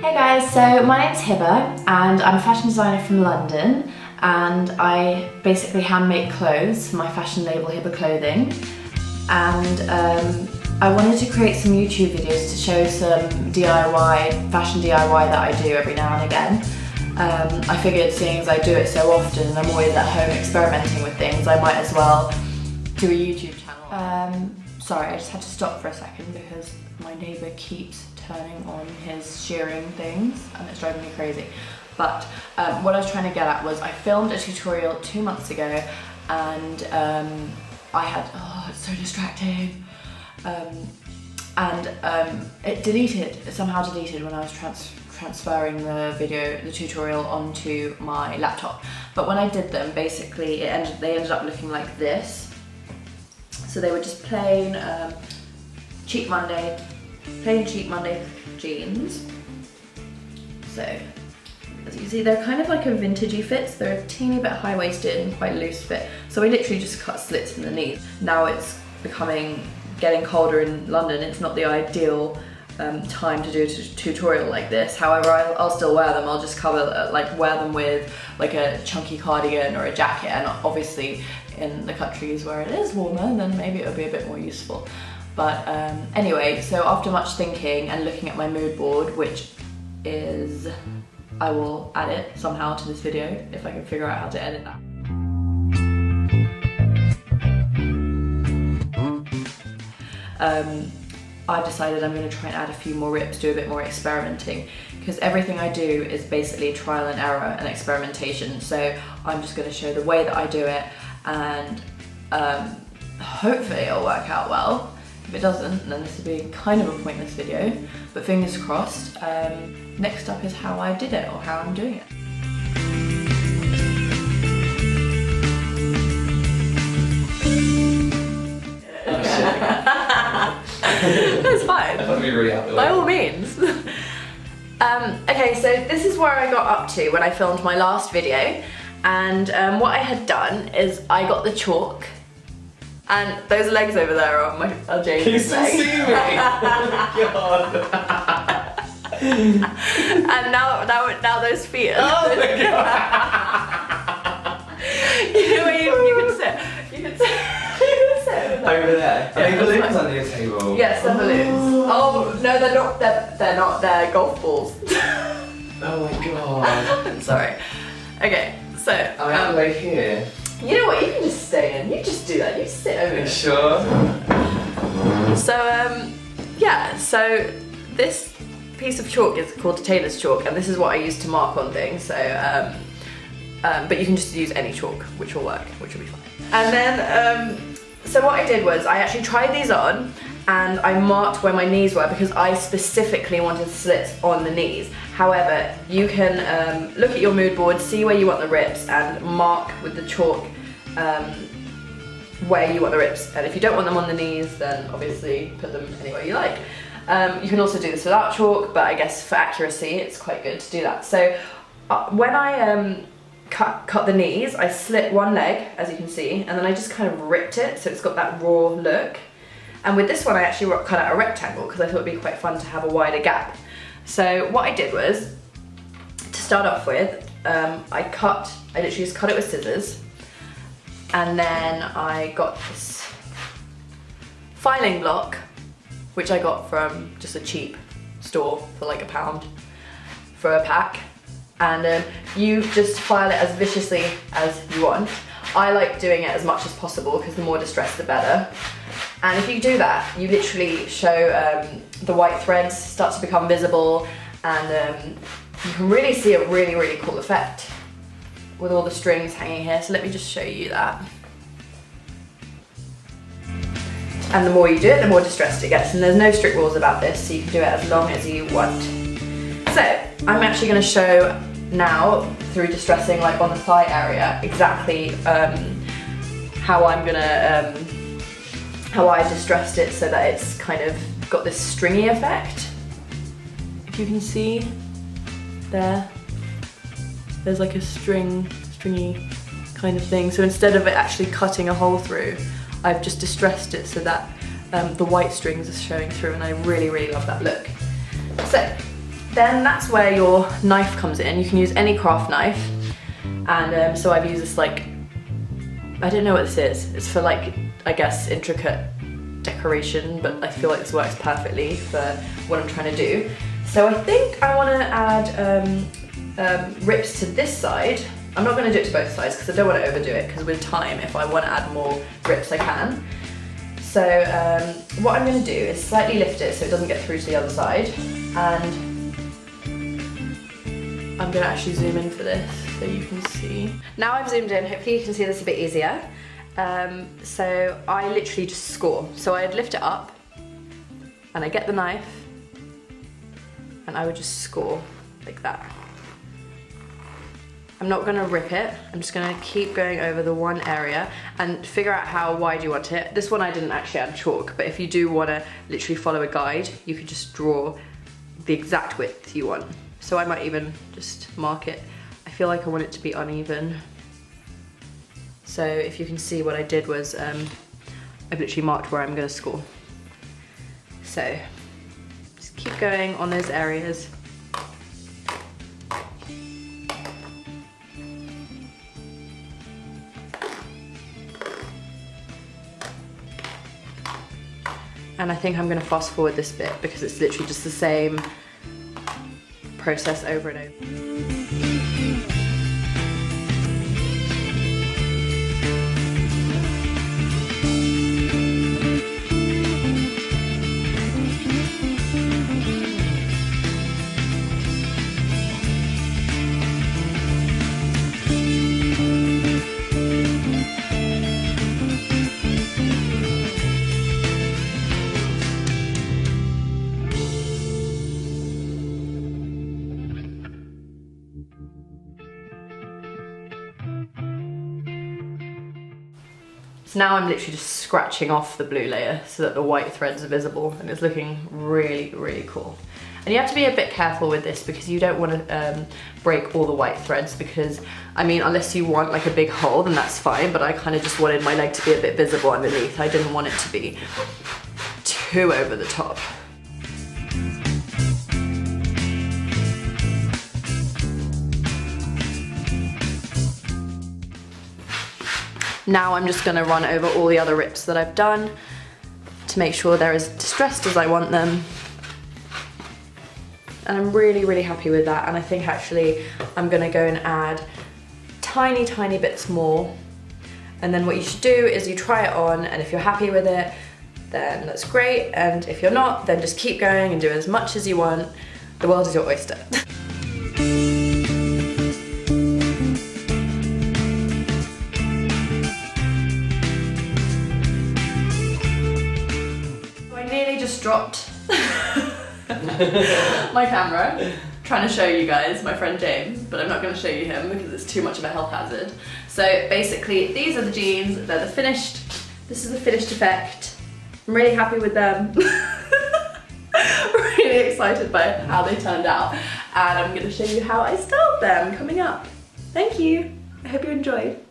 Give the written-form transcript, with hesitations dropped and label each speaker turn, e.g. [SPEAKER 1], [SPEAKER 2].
[SPEAKER 1] Hey guys, so my name's Hiba and I'm a fashion designer from London, and I basically handmake clothes for my fashion label Hiba Clothing, and I wanted to create some YouTube videos to show some DIY, fashion DIY that I do every now and again. I figured seeing as I do it so often and I'm always at home experimenting with things, I might as well do a YouTube channel. Sorry, I just had to stop for a second because my neighbour keeps turning on his shearing things and it's driving me crazy. But what I was trying to get at was I filmed a tutorial 2 months ago and I had, oh, it's so distracting. It somehow deleted when I was transferring the tutorial onto my laptop. But when I did them, basically they ended up looking like this. So they were just plain cheap Monday jeans. So as you can see, they're kind of like a vintagey fit. So they're a teeny bit high-waisted and quite loose fit. So we literally just cut slits in the knees. Now it's getting colder in London. It's not the ideal time to do a tutorial like this. However, I'll still wear them. I'll just wear them with like a chunky cardigan or a jacket, and obviously in the countries where it is warmer, then maybe it'll be a bit more useful. But anyway, so after much thinking and looking at my mood board, which is, I will add it somehow to this video if I can figure out how to edit that. I've decided I'm going to try and add a few more rips, do a bit more experimenting, because everything I do is basically trial and error and experimentation. So I'm just going to show the way that I do it, and hopefully it'll work out well. If it doesn't, then this will be kind of a pointless video, but fingers crossed. Next up is how I did it, or how I'm doing it. That's fine.
[SPEAKER 2] I thought we were really happy.
[SPEAKER 1] By all means. Okay, so this is where I got up to when I filmed my last video, and what I had done is I got the chalk, and those legs over there are James' legs.
[SPEAKER 2] Can you still see me? Oh my god.
[SPEAKER 1] And now those feet are...
[SPEAKER 2] Oh my god.
[SPEAKER 1] You know where you can sit. You can sit.
[SPEAKER 2] Over there. Are they balloons under your table?
[SPEAKER 1] Yes, they're balloons. Oh no, they're not. They're not. They're golf balls.
[SPEAKER 2] Oh my god.
[SPEAKER 1] I'm sorry. Okay, so
[SPEAKER 2] I'm right here.
[SPEAKER 1] You know what? You can just stay in. You just do that. You sit over.
[SPEAKER 2] Are you sure?
[SPEAKER 1] So yeah. So this pice of chalk is called a tailor's chalk, and this is what I use to mark on things. So but you can just use any chalk, which will work, which will be fine. And then so what I did was I actually tried these on and I marked where my knees were because I specifically wanted slits on the knees. However, you can look at your mood board, see where you want the rips, and mark with the chalk where you want the rips. And if you don't want them on the knees, then obviously put them anywhere you like. You can also do this without chalk, but I guess for accuracy it's quite good to do that. So when I cut the knees, I slit one leg, as you can see, and then I just kind of ripped it so it's got that raw look. And with this one I actually cut out a rectangle because I thought it'd be quite fun to have a wider gap. So what I did was, to start off with, I literally just cut it with scissors, and then I got this filing block, which I got from just a cheap store for like £1 for a pack. And you just file it as viciously as you want. I like doing it as much as possible because the more distress the better. And if you do that, you literally show the white threads start to become visible, and you can really see a really, really cool effect with all the strings hanging here. So let me just show you that. And the more you do it, the more distressed it gets. And there's no strict rules about this, so you can do it as long as you want. So I'm actually going to show now, through distressing like on the thigh area, exactly how I distressed it so that it's kind of got this stringy effect. If you can see there's like a stringy kind of thing. So instead of it actually cutting a hole through, I've just distressed it so that the white strings are showing through, and I really, really love that look. So Then that's where your knife comes in. You can use any craft knife. And so I've used this like, I don't know what this is. It's for like, I guess, intricate decoration, but I feel like this works perfectly for what I'm trying to do. So I think I want to add rips to this side. I'm not going to do it to both sides because I don't want to overdo it, because with time, if I want to add more rips, I can. So what I'm going to do is slightly lift it so it doesn't get through to the other side, and I'm going to actually zoom in for this so you can see. Now I've zoomed in, hopefully you can see this a bit easier. So I literally just score. So I'd lift it up and I get the knife and I would just score like that. I'm not gonna rip it, I'm just gonna keep going over the one area and figure out how wide you want it. This one I didn't actually add chalk, but if you do wanna literally follow a guide, you could just draw the exact width you want. So I might even just mark it. I feel like I want it to be uneven. So if you can see, what I did was I've literally marked where I'm gonna score. So just keep going on those areas. And I think I'm gonna fast forward this bit because it's literally just the same process over and over. So now I'm literally just scratching off the blue layer so that the white threads are visible, and it's looking really, really cool. And you have to be a bit careful with this because you don't want to break all the white threads, because, I mean, unless you want like a big hole, then that's fine, but I kind of just wanted my leg to be a bit visible underneath. I didn't want it to be too over the top. Now I'm just gonna run over all the other rips that I've done to make sure they're as distressed as I want them. And I'm really, really happy with that. And I think actually I'm gonna go and add tiny, tiny bits more. And then what you should do is you try it on, and if you're happy with it, then that's great. And if you're not, then just keep going and do as much as you want. The world is your oyster. Dropped my camera trying to show you guys my friend James, but I'm not going to show you him because it's too much of a health hazard. So basically these are the jeans, they're the finished, this is the finished effect. I'm really happy with them. Really excited by how they turned out, and I'm going to show you how I styled them coming up. Thank you, I hope you enjoyed.